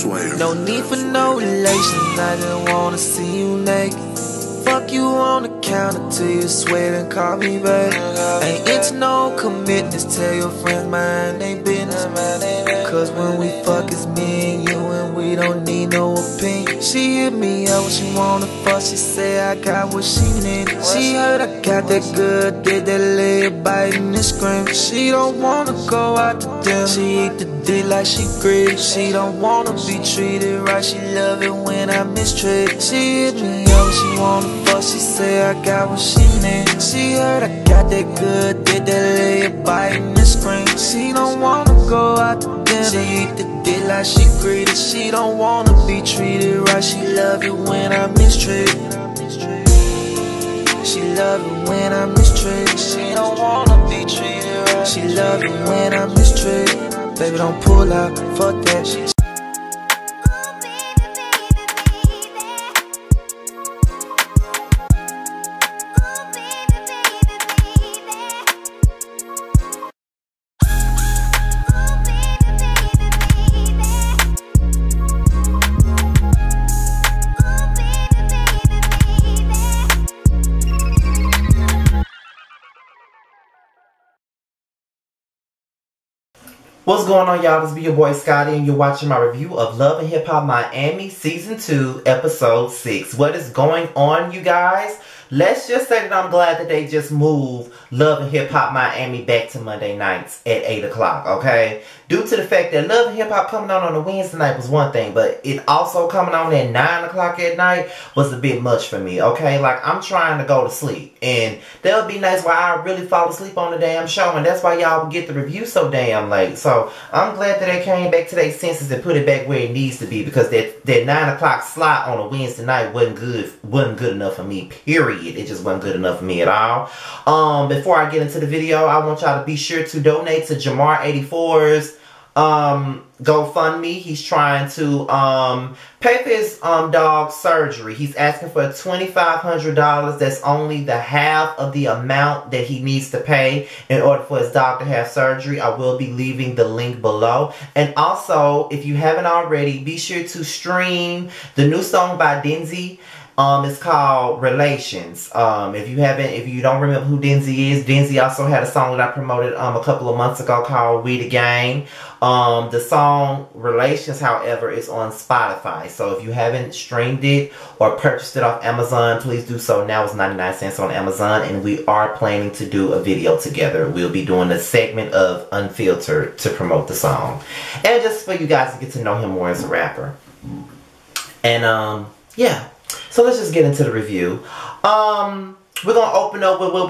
swear. No need for no relations, I just wanna see you naked. Fuck you on the counter till you sweat and call me back. Ain't into no commitments, tell your friends mind they business. Cause when we fuck it's me and you and we don't need no opinion. She hit me up when she wanna fuck, she say I got what she need. She heard I got that good, did that leg biting and screaming. She don't wanna go out to dinner, she eat the dick like she greedy. She don't wanna be treated right, she love it when I mistreat. She hit me up when she wanna fuck, she say I got what she need. She heard I got that good, did that leg biting and screaming. She don't wanna go out to dinner, she eat the dick like she greedy. She don't wanna be treated right, she love it when I mistreat. She love it when I mistreat. She don't wanna be treated right, she love it when I mistreat. Baby don't pull out, fuck that. What's going on, y'all? This be your boy Scotty, and you're watching my review of Love and Hip Hop Miami Season 2, Episode 6. What is going on, you guys? Let's just say that I'm glad that they just moved Love and Hip Hop Miami back to Monday nights at 8 o'clock, okay? Due to the fact that Love and Hip Hop coming on a Wednesday night was one thing, but it also coming on at 9 o'clock at night was a bit much for me, okay? Like, I'm trying to go to sleep, and there'll be nights where I really fall asleep on the damn show, and that's why y'all get the review so damn late. So, I'm glad that they came back to their senses and put it back where it needs to be, because that 9 o'clock slot on a Wednesday night wasn't good enough for me, period. It just wasn't good enough for me at all. Before I get into the video, I want y'all to be sure to donate to Jamar 84's GoFundMe. He's trying to pay for his dog's surgery. He's asking for $2,500. That's only the half of the amount that he needs to pay in order for his dog to have surgery. I will be leaving the link below. And also, if you haven't already, be sure to stream the new song by Denzi. It's called Relations. If you don't remember who Denzi is, Denzi also had a song that I promoted a couple of months ago called We The Gang. The song Relations, however, is on Spotify. So if you haven't streamed it or purchased it off Amazon, please do so. Now it's 99 cents on Amazon, and we are planning to do a video together. We'll be doing a segment of Unfiltered to promote the song. And just for you guys to get to know him more as a rapper. And yeah. So let's just get into the review. We're gonna open up with what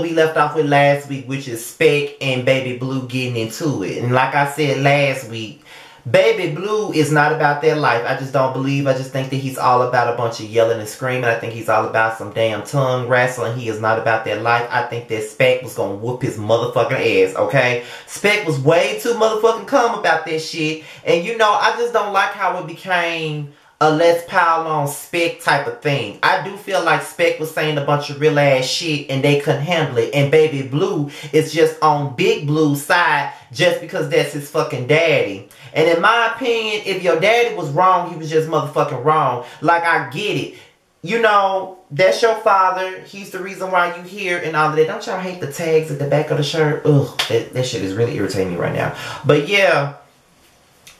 we left off with last week, which is Spec and Baby Blue getting into it. And like I said last week, Baby Blue is not about their life. I just don't believe. I just think that he's all about a bunch of yelling and screaming. I think he's all about some damn tongue wrestling. He is not about their life. I think that Spec was gonna whoop his motherfucking ass, okay? Spec was way too motherfucking calm about that shit. And you know, I just don't like how it became a let's pile on Spec type of thing. I do feel like Spec was saying a bunch of real ass shit and they couldn't handle it. And Baby Blue is just on Big Blue's side just because that's his fucking daddy. And in my opinion, if your daddy was wrong, he was just motherfucking wrong. Like, I get it. You know, that's your father. He's the reason why you here and all of that. Don't y'all hate the tags at the back of the shirt? Ugh, that shit is really irritating me right now. But yeah,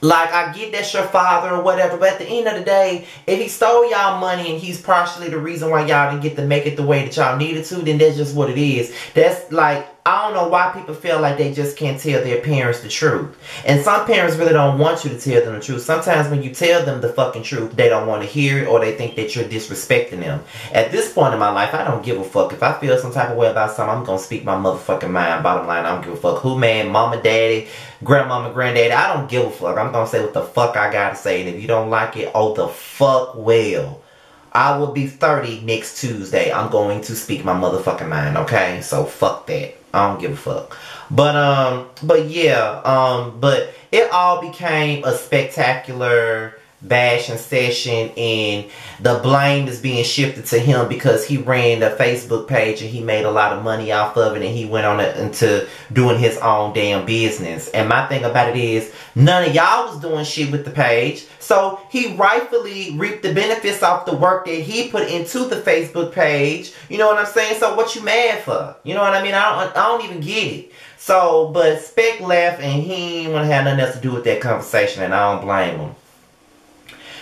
like, I get that's your father or whatever, but at the end of the day, if he stole y'all money and he's partially the reason why y'all didn't get to make it the way that y'all needed to, then that's just what it is. That's like, I don't know why people feel like they just can't tell their parents the truth. And some parents really don't want you to tell them the truth. Sometimes when you tell them the fucking truth, they don't want to hear it, or they think that you're disrespecting them. At this point in my life, I don't give a fuck. If I feel some type of way about something, I'm going to speak my motherfucking mind. Bottom line, I don't give a fuck who, man, mama, daddy, grandmama, granddaddy. I don't give a fuck. I'm going to say what the fuck I got to say. And if you don't like it, oh the fuck well. I will be 30 next Tuesday. I'm going to speak my motherfucking mind, okay? So fuck that. I don't give a fuck. But yeah, but it all became a spectacular bashing session, and the blame is being shifted to him because he ran the Facebook page and he made a lot of money off of it, and he went on into doing his own damn business. And my thing about it is, none of y'all was doing shit with the page, so he rightfully reaped the benefits off the work that he put into the Facebook page. You know what I'm saying? So what you mad for? You know what I mean? I don't even get it. So, but Speck left and he ain't want to have nothing else to do with that conversation, and I don't blame him.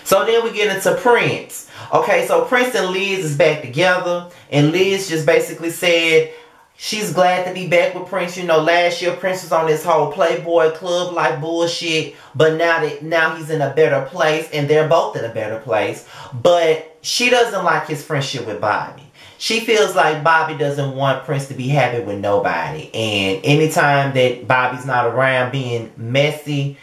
So then we get into Prince. Okay, so Prince and Liz is back together, and Liz just basically said she's glad to be back with Prince. You know, last year Prince was on this whole Playboy Club like bullshit, but now he's in a better place, and they're both in a better place. But she doesn't like his friendship with Bobby. She feels like Bobby doesn't want Prince to be happy with nobody, and anytime that Bobby's not around being messy,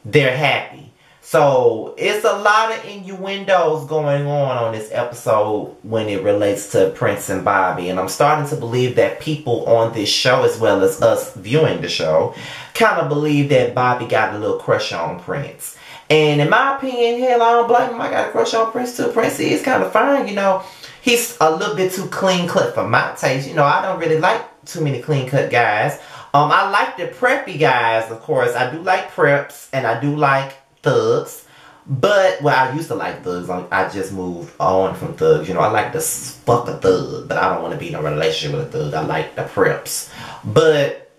they're happy. So, it's a lot of innuendos going on this episode when it relates to Prince and Bobby. And I'm starting to believe that people on this show, as well as us viewing the show, kind of believe that Bobby got a little crush on Prince. And in my opinion, hell, I don't blame him. I got a crush on Prince too. Prince is kind of fine, you know. He's a little bit too clean cut for my taste. You know, I don't really like too many clean cut guys. I like the preppy guys, of course. I do like preps, and I do like thugs. But, well, I used to like thugs. I just moved on from thugs. You know, I like to fuck a thug, but I don't want to be in a relationship with a thug. I like the preps. But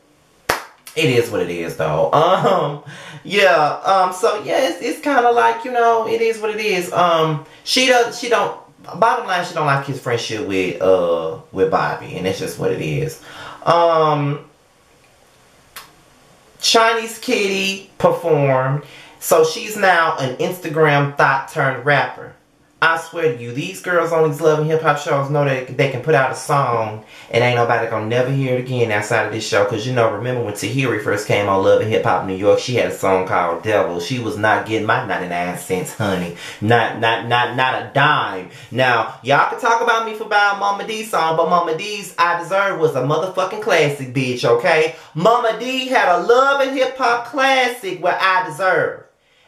it is what it is, though. So yeah, it's kind of like, you know, it is what it is. Bottom line, she don't like his friendship with Bobby, and that's just what it is. Chinese Kitty performed. So she's now an Instagram thought turned rapper. I swear to you, these girls on these Love and Hip Hop shows know that they can put out a song and ain't nobody gonna never hear it again outside of this show. Cause you know, remember when Tahiri first came on Love and Hip Hop New York, she had a song called Devil. She was not getting my 99 cents, honey. Not a dime. Now, y'all can talk about me for buying Mama D's song, but Mama D's I Deserve was a motherfucking classic, bitch, okay? Mama D had a Love and Hip Hop classic with I Deserve.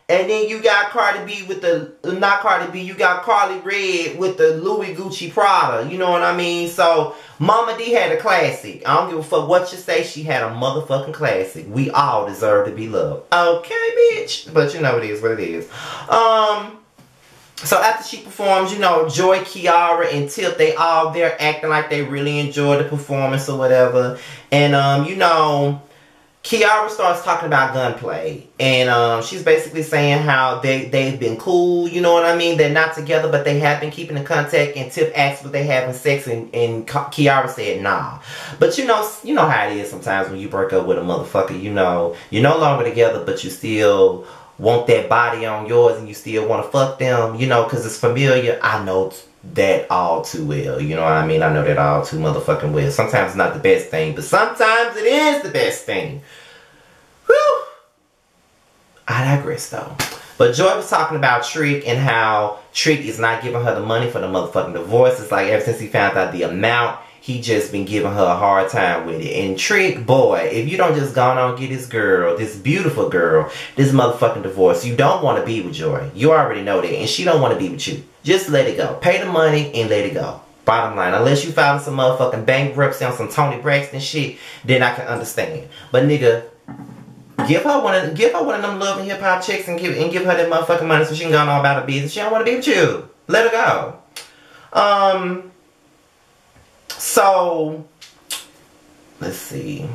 And then you got Cardi B with the, not Cardi B, you got Carly Red with the Louis Gucci Prada. You know what I mean? So, Mama D had a classic. I don't give a fuck what you say. She had a motherfucking classic. We all deserve to be loved. Okay, bitch. But you know it is what it is. So after she performs, you know, Joy, Kiara, and Tip, they all there acting like they really enjoyed the performance or whatever. And, you know, Kiara starts talking about gunplay, and she's basically saying how they've been cool, you know what I mean? They're not together, but they have been keeping in contact, and Tip asked if they having sex, and Kiara said nah. But you know how it is sometimes when you break up with a motherfucker, you know, you're no longer together, but you still want that body on yours, and you still want to fuck them, you know, because it's familiar. I know that all too well, you know what I mean? I know that all too motherfucking well. Sometimes it's not the best thing, but sometimes it is the best thing. Whew. I digress though. But Joy was talking about Trick and how Trick is not giving her the money for the motherfucking divorce. It's like ever since he found out the amount, he just been giving her a hard time with it. And Trick, boy, if you don't just go on and get this girl, this beautiful girl, this motherfucking divorce, you don't want to be with Joy. You already know that. And she don't want to be with you. Just let it go. Pay the money and let it go. Bottom line, unless you filing some motherfucking bankruptcy on some Tony Braxton shit, then I can understand. But nigga, give her one of them Love and Hip Hop checks and give her that motherfucking money so she can go on all about her business. She don't want to be with you. Let her go. So let's see.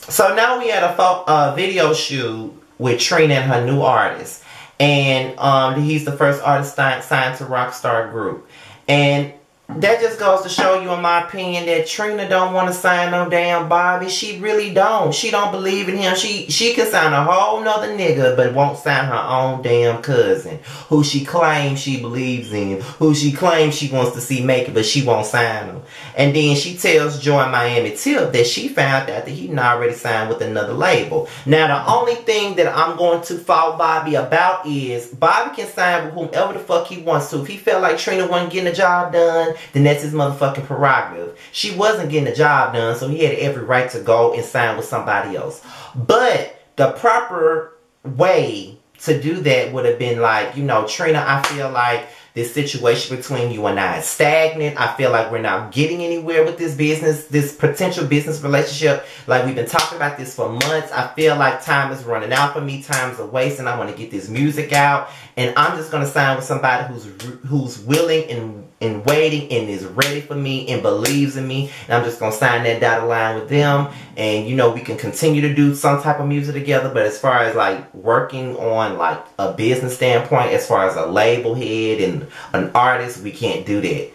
So now we had a video shoot with Trina and her new artist, and he's the first artist signed to Rockstar Group, and that just goes to show you, in my opinion, that Trina don't want to sign no damn Bobby. She really don't. She don't believe in him. She can sign a whole nother nigga, but won't sign her own damn cousin, who she claims she believes in, who she claims she wants to see make it, but she won't sign him. And then she tells Joy Miami Tip that she found out that he already signed with another label. Now, the only thing that I'm going to fault Bobby about is Bobby can sign with whomever the fuck he wants to. If he felt like Trina wasn't getting the job done, then that's his motherfucking prerogative. She wasn't getting the job done, so he had every right to go and sign with somebody else. But the proper way to do that would have been like, you know, Trina, I feel like this situation between you and I is stagnant. I feel like we're not getting anywhere with this business, this potential business relationship. Like, we've been talking about this for months. I feel like time is running out for me. Time's a waste, and I want to get this music out. And I'm just going to sign with somebody who's willing and waiting and is ready for me and believes in me. And I'm just going to sign that dotted line with them. And, you know, we can continue to do some type of music together. But as far as, like, working on, like, a business standpoint, as far as a label head and an artist, we can't do that.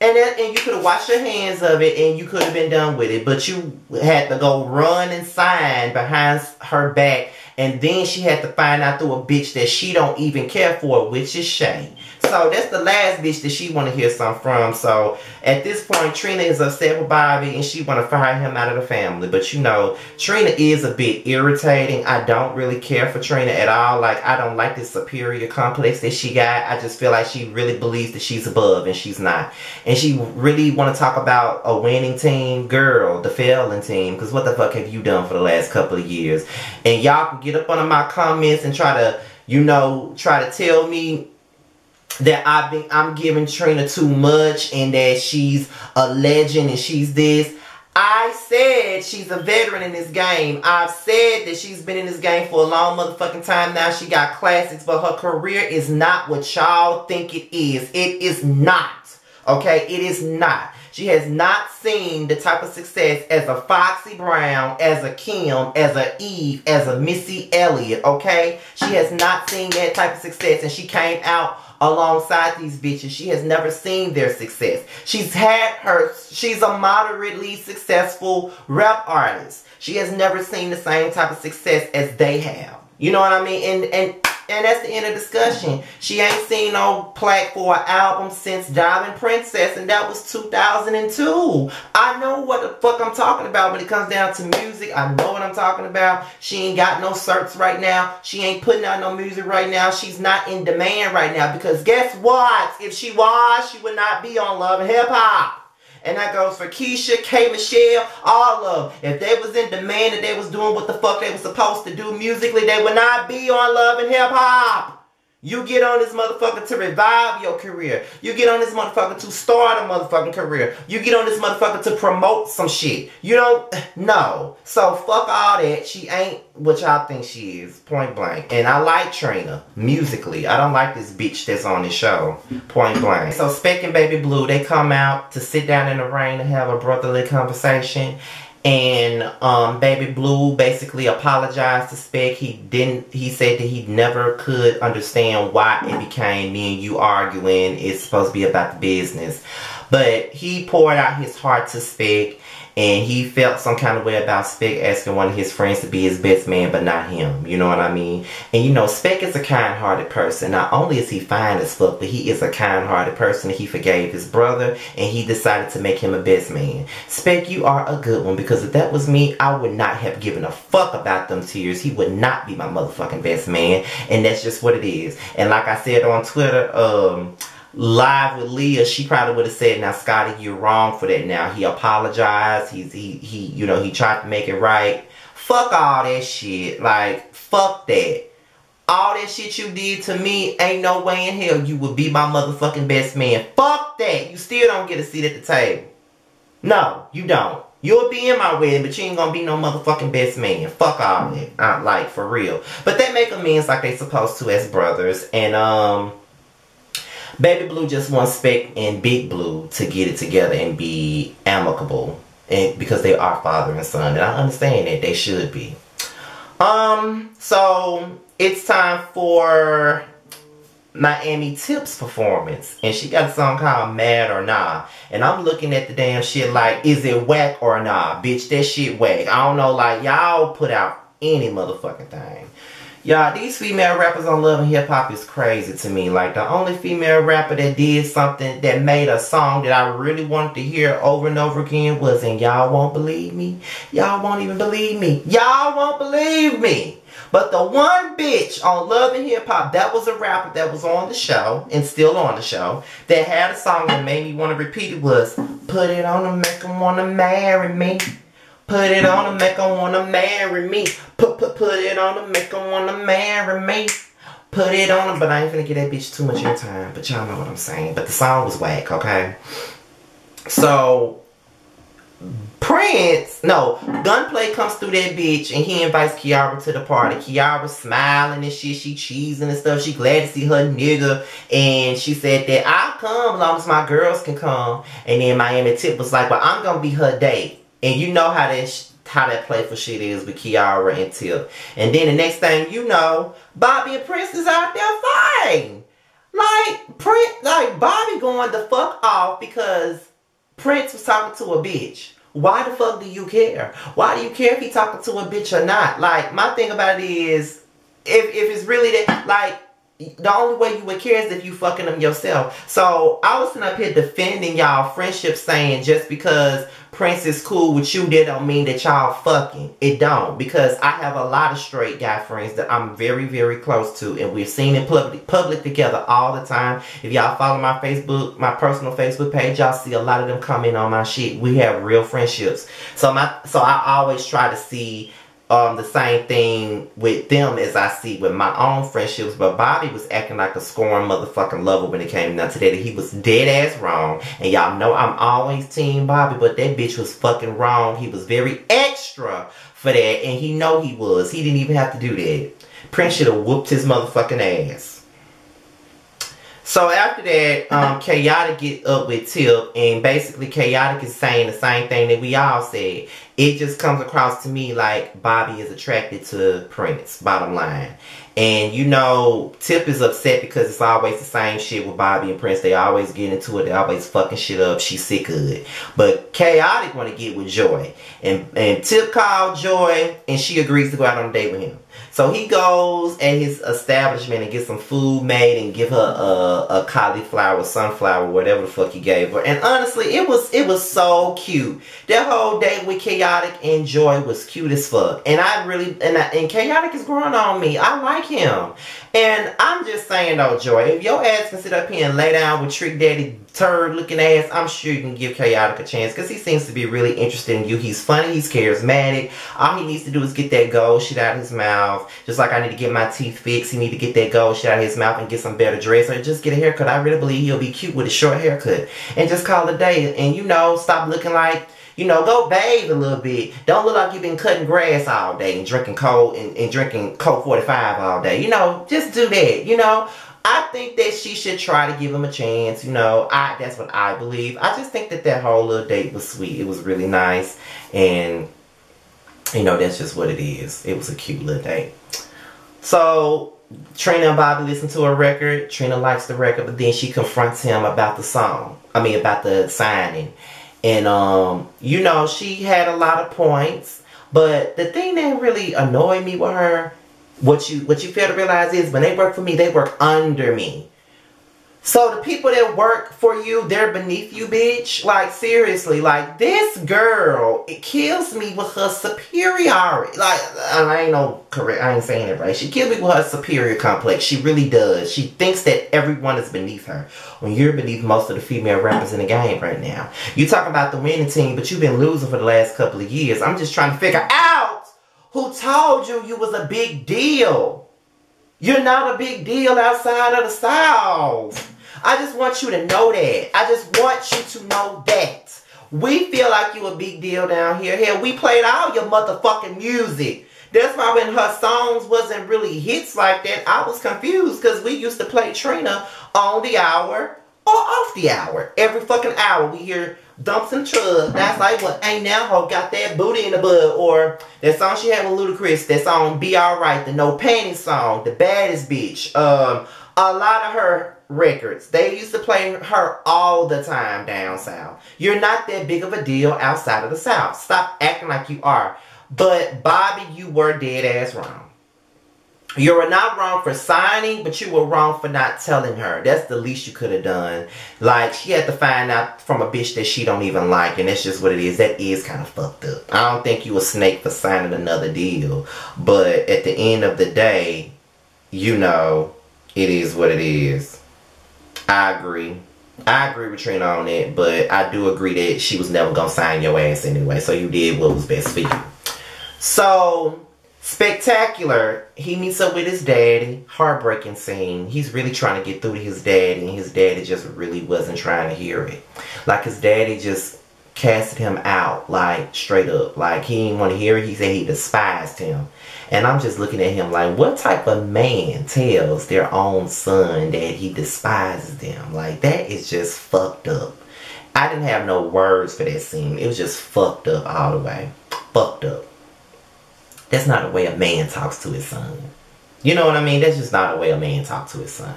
And you could have washed your hands of it and you could have been done with it. But you had to go run and sign behind her back. And then she had to find out through a bitch that she don't even care for, which is Shay. So that's the last bitch that she want to hear something from. So at this point, Trina is upset with Bobby and she want to fire him out of the family. But you know, Trina is a bit irritating. I don't really care for Trina at all. Like, I don't like this superior complex that she got. I just feel like she really believes that she's above and she's not. And she really want to talk about a winning team. Girl, the failing team. Because what the fuck have you done for the last couple of years? And y'all can get up under my comments and try to, you know, try to tell me that I'm giving Trina too much and that she's a legend and she's this. I said she's a veteran in this game. I've said that she's been in this game for a long motherfucking time now. She got classics, but her career is not what y'all think it is. It is not. Okay? It is not. She has not seen the type of success as a Foxy Brown, as a Kim, as a Eve, as a Missy Elliott, okay? She has not seen that type of success, and she came out alongside these bitches. She has never seen their success. She's a moderately successful rap artist. She has never seen the same type of success as they have. You know what I mean? And that's the end of discussion. She ain't seen no plaque for an album since Diamond Princess, and that was 2002. I know what the fuck I'm talking about when it comes down to music. I know what I'm talking about. She ain't got no certs right now. She ain't putting out no music right now. She's not in demand right now because guess what? If she was, she would not be on Love and Hip Hop. And that goes for Keisha, K. Michelle, all of them. If they was in demand and they was doing what the fuck they was supposed to do musically, they would not be on Love and Hip Hop. You get on this motherfucker to revive your career. You get on this motherfucker to start a motherfucking career. You get on this motherfucker to promote some shit. You don't, no. So fuck all that. She ain't what y'all think she is, point blank. And I like Trina, musically. I don't like this bitch that's on this show, point blank. So Speck and Baby Blue, they come out to sit down in the rain and have a brotherly conversation. And Baby Blue basically apologized to Speck. He said that he never could understand why it became me and you arguing. It's supposed to be about the business. But he poured out his heart to Speck. And he felt some kind of way about Speck asking one of his friends to be his best man, but not him. You know what I mean? And you know, Speck is a kind-hearted person. Not only is he fine as fuck, but he is a kind-hearted person. He forgave his brother, and he decided to make him a best man. Speck, you are a good one, because if that was me, I would not have given a fuck about them tears. He would not be my motherfucking best man, and that's just what it is. And like I said on Twitter, live with Leah, she probably would have said, now Scotty, you're wrong for that now. He apologized. You know, he tried to make it right. Fuck all that shit. Like, fuck that. All that shit you did to me, ain't no way in hell you would be my motherfucking best man. Fuck that. You still don't get a seat at the table. No, you don't. You'll be in my wedding, but you ain't gonna be no motherfucking best man. Fuck all that. Like, for real. But they make amends like they supposed to as brothers. And, Baby Blue just wants Speck and Big Blue to get it together and be amicable. And because they are father and son. And I understand that. They should be. So it's time for Miami Tip's performance. And she got a song called Mad or Nah. And I'm looking at the damn shit like, is it whack or nah? Bitch, that shit whack. I don't know, like, y'all put out any motherfucking thing. Y'all, these female rappers on Love and Hip Hop is crazy to me. Like, the only female rapper that did something, that made a song that I really wanted to hear over and over again was, and y'all won't believe me. Y'all won't even believe me. Y'all won't believe me. But the one bitch on Love and Hip Hop, that was a rapper that was on the show, and still on the show, that had a song that made me want to repeat it was, put it on them, make them want to marry me. Put it on her, make her wanna marry me. Put it on her, make her wanna marry me. Put it on her, but I ain't finna get that bitch too much airtime. But y'all know what I'm saying. But the song was whack, okay? So Gunplay comes through that bitch and he invites Kiara to the party. Kiara smiling and shit, she cheesing and stuff. She glad to see her nigga. And she said that I'll come as long as my girls can come. And then Miami Tip was like, well, I'm gonna be her date. And you know how that playful shit is with Kiara and Tip. And then the next thing you know, Bobby and Prince is out there fighting. Like Bobby going the fuck off because Prince was talking to a bitch. Why the fuck do you care? Why do you care if he talking to a bitch or not? Like, my thing about it is, if it's really that, like, the only way you would care is if you fucking them yourself. So, I was sitting up here defending y'all friendship saying just because Prince is cool with you, that don't mean that y'all fucking. It don't. Because I have a lot of straight guy friends that I'm very, very close to. And we're seen in public together all the time. If y'all follow my Facebook, my personal Facebook page, y'all see a lot of them comment on my shit. We have real friendships. So I always try to see the same thing with them as I see with my own friendships. But Bobby was acting like a scorned motherfucking lover when it came down to that. He was dead ass wrong. And y'all know I'm always team Bobby, but that bitch was fucking wrong. He was very extra for that. And he know he was. He didn't even have to do that. Prince should have whooped his motherfucking ass. So after that, Chaotic get up with Tip, and basically Chaotic is saying the same thing that we all said. It just comes across to me like Bobby is attracted to Prince, bottom line. And you know, Tip is upset because it's always the same shit with Bobby and Prince. They always get into it. They always fucking shit up. She's sick of it. But Chaotic want to get with Joy. And Tip called Joy, and she agrees to go out on a date with him. So he goes at his establishment and gets some food made and give her a cauliflower, sunflower, whatever the fuck he gave her. And honestly, it was so cute. That whole date with Chaotic and Joy was cute as fuck. And and Chaotic is growing on me. I like him. And I'm just saying though, Joy, if your ass can sit up here and lay down with Trick Daddy turd looking ass, I'm sure you can give Chaotic a chance because he seems to be really interested in you. He's funny, he's charismatic. All he needs to do is get that gold shit out of his mouth. Just like I need to get my teeth fixed, he need to get that gold shit out of his mouth and get some better dress or just get a haircut. I really believe he'll be cute with a short haircut. And just call it a day. And you know, stop looking like, you know, go bathe a little bit. Don't look like you've been cutting grass all day and drinking Coke and drinking Coke 45 all day. You know, just do that. You know, I think that she should try to give him a chance. You know, that's what I believe. I just think that whole little date was sweet. It was really nice. And, you know, that's just what it is. It was a cute little date. So, Trina and Bobby listen to a record. Trina likes the record, but then she confronts him about the song. I mean, about the signing. And, you know, she had a lot of points. But the thing that really annoyed me with her, what you fail to realize is when they work for me, they work under me. So the people that work for you, they're beneath you, bitch. Like, seriously, like, this girl, it kills me with her superiority. Like, I ain't saying it right. She kills me with her superior complex. She really does. She thinks that everyone is beneath her. When you're beneath most of the female rappers in the game right now. You talk about the winning team, but you've been losing for the last couple of years. I'm just trying to figure out who told you was a big deal. You're not a big deal outside of the South. I just want you to know that. I just want you to know that. We feel like you a big deal down here. Hell, we played all your motherfucking music. That's why when her songs wasn't really hits like that, I was confused because we used to play Trina on the hour or off the hour. Every fucking hour we hear Dumps and Trugs. That's like what Ain't Now Ho got that booty in the bud. Or that song she had with Ludacris. That song Be Alright. The No Panties song. The Baddest Bitch. A lot of her records. They used to play her all the time down south. You're not that big of a deal outside of the South. Stop acting like you are. But Bobby, you were dead ass wrong. You were not wrong for signing, but you were wrong for not telling her. That's the least you could have done. Like, she had to find out from a bitch that she don't even like, and that's just what it is. That is kind of fucked up. I don't think you a snake for signing another deal. But at the end of the day, you know, it is what it is. I agree. I agree with Trina on it, but I do agree that she was never gonna sign your ass anyway. So you did what was best for you. So Spectacular, he meets up with his daddy. Heartbreaking scene. He's really trying to get through to his daddy, and his daddy just really wasn't trying to hear it. Like, his daddy just casted him out, like, straight up. Like, he didn't want to hear it. He said he despised him. And I'm just looking at him like, what type of man tells their own son that he despises them? Like, that is just fucked up. I didn't have no words for that scene. It was just fucked up all the way. Fucked up. That's not the way a man talks to his son. You know what I mean? That's just not the way a man talks to his son.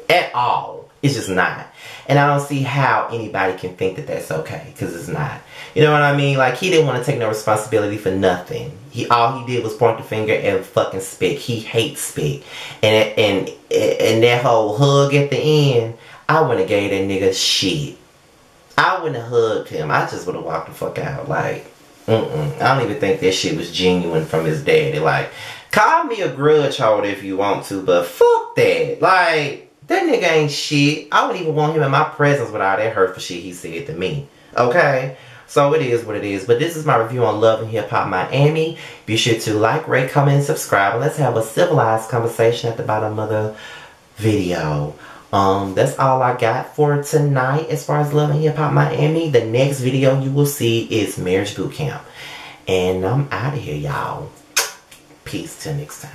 At all. It's just not. And I don't see how anybody can think that that's okay. Because it's not. You know what I mean? Like, he didn't want to take no responsibility for nothing. All he did was point the finger at fucking Spick. He hates Spick. And that whole hug at the end, I wouldn't have gave that nigga shit. I wouldn't have hugged him. I just would have walked the fuck out. Like, I don't even think that shit was genuine from his daddy. Like, call me a grudge holder if you want to, but fuck that. Like, that nigga ain't shit. I wouldn't even want him in my presence with all that hurtful shit he said to me. Okay? So it is what it is. But this is my review on Love and Hip Hop Miami. Be sure to like, rate, comment, and subscribe. And let's have a civilized conversation at the bottom of the video. That's all I got for tonight as far as Love and Hip Hop Miami. The next video you will see is Marriage Boot Camp. And I'm out of here, y'all. Peace till next time.